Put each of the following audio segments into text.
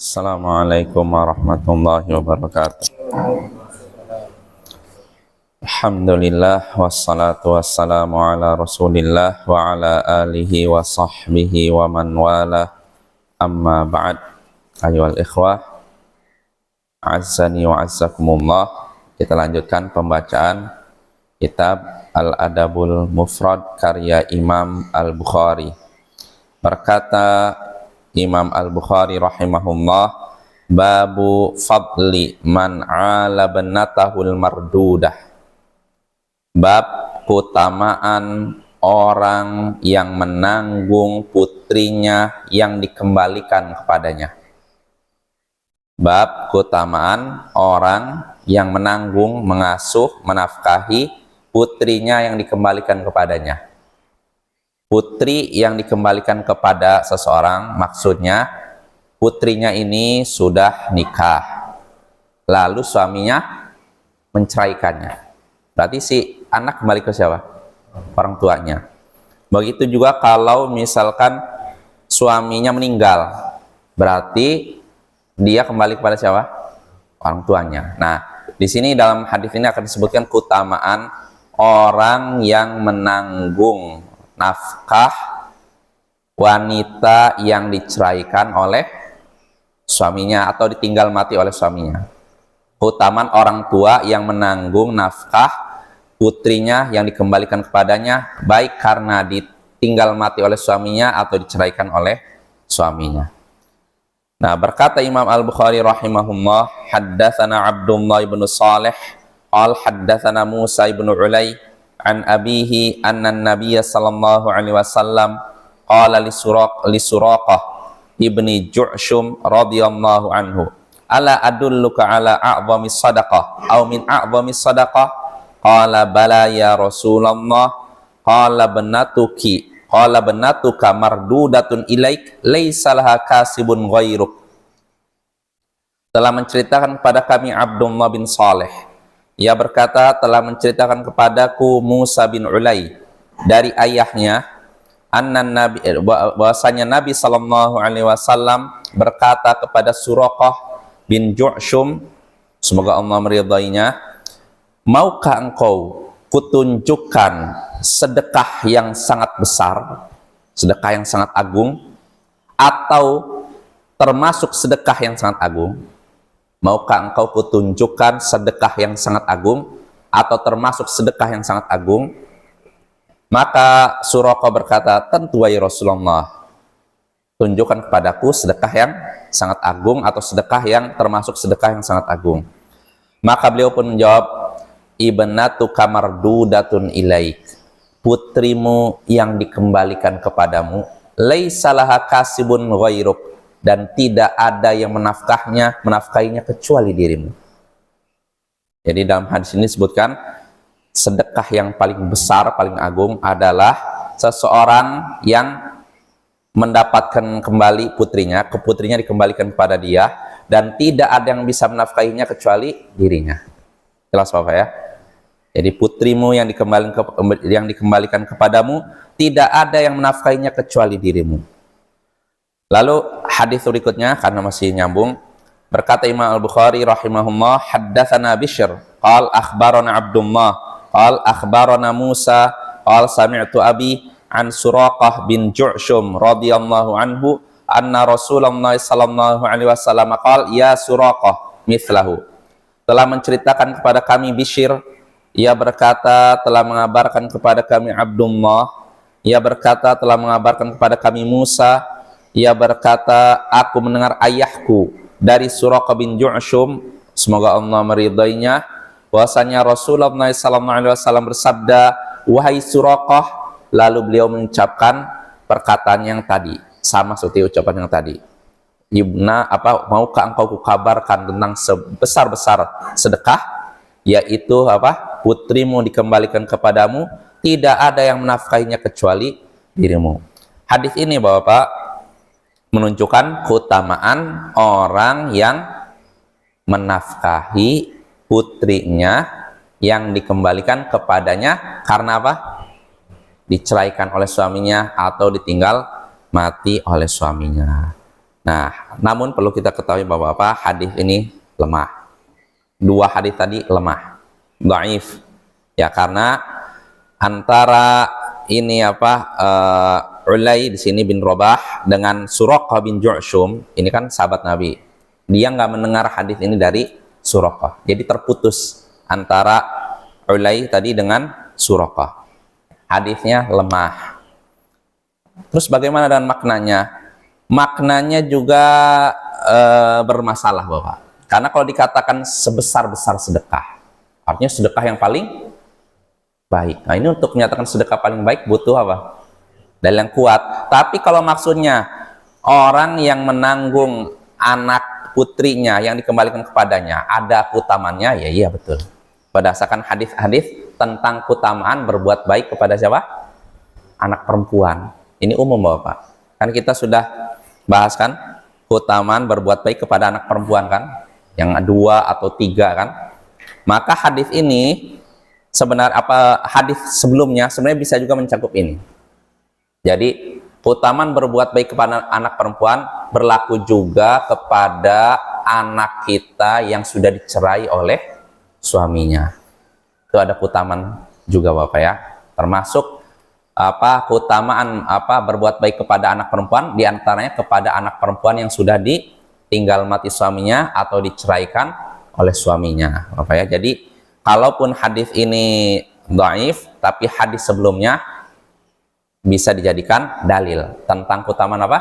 Assalamualaikum warahmatullahi wabarakatuh. Alhamdulillah wassalatu wassalamu ala Rasulillah wa ala alihi wa sahbihi wa man wala. Amma ba'd. Ayyuhal ikhwah, azzani wa azzakumullah. Kita lanjutkan pembacaan kitab Al-Adabul Mufrad karya Imam Al-Bukhari. Berkata Imam Al-Bukhari rahimahullah, babu fadli man ala banatahul mardudah. Bab keutamaan orang yang menanggung putrinya yang dikembalikan kepadanya. Bab keutamaan orang yang menanggung, mengasuh, menafkahi putrinya yang dikembalikan kepadanya. Putri yang dikembalikan kepada seseorang, maksudnya putrinya ini sudah nikah, lalu suaminya menceraikannya. Berarti si anak kembali ke siapa? Orang tuanya. Begitu juga kalau misalkan suaminya meninggal, berarti dia kembali kepada siapa? Orang tuanya. Nah, di sini dalam hadis ini akan disebutkan keutamaan orang yang menanggung nafkah wanita yang diceraikan oleh suaminya atau ditinggal mati oleh suaminya. Keutamaan orang tua yang menanggung nafkah putrinya yang dikembalikan kepadanya, baik karena ditinggal mati oleh suaminya atau diceraikan oleh suaminya. Nah, berkata Imam Al-Bukhari rahimahullah, haddatsana Abdullah ibn Salih haddatsana Musa ibn Ulay an abihi anna nabiyya sallallahu alaihi wasallam qala li Suraqah ibni Ju'shum radhiyallahu anhu, ala adulluka ala a'zami sadaqah aw min a'zami sadaqah? Qala bala ya Rasulullah. Qala banatuka mardudatun ilaik laisa laha kasibun ghairuk. Telah menceritakan kepada kami Abdullah bin Saleh, ia berkata, telah menceritakan kepadaku Musa bin Ulay dari ayahnya, bahwasanya Nabi sallallahu alaihi wasallam berkata kepada Suraqah bin Ju'shum, semoga Allah meridainya, maukah engkau kutunjukkan sedekah yang sangat besar, sedekah yang sangat agung, atau termasuk sedekah yang sangat agung? Maukah engkau kutunjukkan sedekah yang sangat agung atau termasuk sedekah yang sangat agung? Maka Suraqah berkata, tentu wahai Rasulullah, tunjukkan kepadaku sedekah yang sangat agung atau sedekah yang termasuk sedekah yang sangat agung. Maka beliau pun menjawab, ibnatuka mardudatun ilaik, putrimu yang dikembalikan kepadamu, laisa laha kasibun ghairuk, dan tidak ada yang menafkahinya kecuali dirimu. Jadi dalam hadis ini disebutkan sedekah yang paling besar, paling agung adalah seseorang yang mendapatkan kembali putrinya dikembalikan kepada dia, dan tidak ada yang bisa menafkahinya kecuali dirinya. Jelas Bapak ya? Jadi putrimu yang dikembalikan kepadamu, tidak ada yang menafkahinya kecuali dirimu. Lalu hadis berikutnya, karena masih nyambung, berkata Imam Al-Bukhari rahimahullah, haddatsana Bishr qal akhbarana Abdullah qal akhbarana Musa qal sami'tu abi an Suraqah bin Ju'shum radhiyallahu anhu anna Rasulullah sallallahu alaihi wasallam qal ya Suraqah mithlahu. Telah menceritakan kepada kami Bishr, ia berkata telah mengabarkan kepada kami Abdullah, ia berkata telah mengabarkan kepada kami Musa, ia berkata, aku mendengar ayahku dari Suraqah bin Ju'shum, semoga Allah meridainya, bahwasanya Rasulullah SAW bersabda, wahai Suraqah, lalu beliau mengucapkan perkataan yang tadi, sama seperti ucapan yang tadi. Maukah engkau kukabarkan tentang sebesar-besar sedekah, yaitu putrimu dikembalikan kepadamu, tidak ada yang menafkahinya kecuali dirimu. Hadis ini Bapak menunjukkan keutamaan orang yang menafkahi putrinya yang dikembalikan kepadanya karena apa? Diceraikan oleh suaminya atau ditinggal mati oleh suaminya. Nah, namun perlu kita ketahui bahwa apa? Hadis ini lemah. Dua hadis tadi lemah, dhaif. Ya karena antara ini apa Ulay di sini bin Rabah dengan Suraqah bin Ju'shum, ini kan sahabat Nabi. Dia nggak mendengar hadis ini dari Suraqah. Jadi terputus antara Ulay tadi dengan Suraqah. Hadisnya lemah. Terus bagaimana dengan maknanya? Maknanya juga bermasalah, Bapak. Karena kalau dikatakan sebesar-besar sedekah, artinya sedekah yang paling baik. Nah, ini untuk menyatakan sedekah paling baik butuh apa? Dalil yang kuat. Tapi kalau maksudnya orang yang menanggung anak putrinya yang dikembalikan kepadanya ada keutamannya, ya iya betul. Berdasarkan hadis-hadis tentang keutamaan berbuat baik kepada siapa? Anak perempuan. Ini umum, Bapak. Kan kita sudah bahas kan keutamaan berbuat baik kepada anak perempuan kan? Yang 2 atau 3 kan? Maka hadis ini sebenarnya hadis sebelumnya sebenarnya bisa juga mencakup ini. Jadi keutamaan berbuat baik kepada anak perempuan berlaku juga kepada anak kita yang sudah dicerai oleh suaminya. Itu ada keutamaan juga, Bapak ya. Termasuk keutamaan berbuat baik kepada anak perempuan, diantaranya kepada anak perempuan yang sudah ditinggal mati suaminya atau diceraikan oleh suaminya, Bapak ya. Jadi kalaupun hadis ini dhaif, tapi hadis sebelumnya bisa dijadikan dalil tentang keutamaan apa?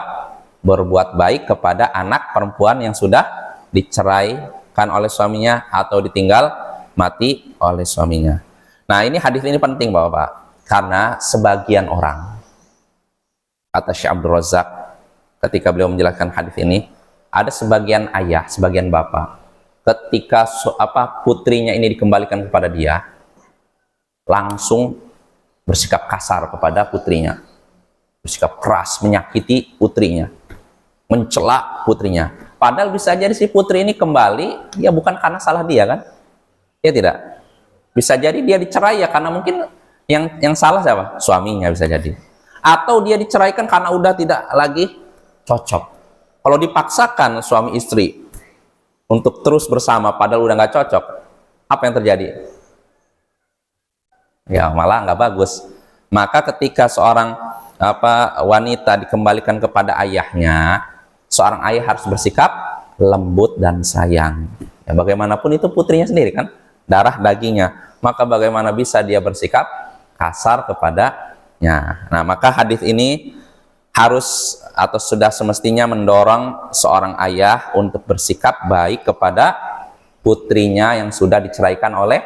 Berbuat baik kepada anak perempuan yang sudah diceraikan oleh suaminya atau ditinggal mati oleh suaminya. Nah, ini hadis ini penting, Bapak, karena sebagian orang, kata Syekh Abdul Razak ketika beliau menjelaskan hadis ini, ada sebagian ayah, sebagian bapak, ketika putrinya ini dikembalikan kepada dia, langsung bersikap kasar kepada putrinya, bersikap keras, menyakiti putrinya, mencela putrinya. Padahal bisa jadi si putri ini kembali, ya bukan karena salah dia kan? Ya tidak. Bisa jadi dia dicerai ya karena mungkin yang salah siapa? Suaminya bisa jadi. Atau dia diceraikan karena udah tidak lagi cocok. Kalau dipaksakan suami istri untuk terus bersama padahal udah nggak cocok, apa yang terjadi? Ya malah nggak bagus. Maka ketika seorang wanita dikembalikan kepada ayahnya, seorang ayah harus bersikap lembut dan sayang. Ya, bagaimanapun itu putrinya sendiri kan, darah dagingnya. Maka bagaimana bisa dia bersikap kasar kepadanya? Nah, maka hadis ini harus atau sudah semestinya mendorong seorang ayah untuk bersikap baik kepada putrinya yang sudah diceraikan oleh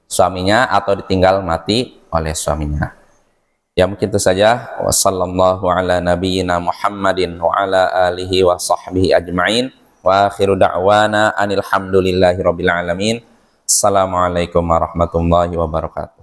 suaminya atau ditinggal mati oleh suaminya. Ya mungkin itu saja. Wassallallahu ala nabiyyina Muhammadin wa ala alihi wa sahbihi ajma'in. Wa akhiru da'wana anil hamdulillahi rabbil alamin. Assalamualaikum warahmatullahi wabarakatuh.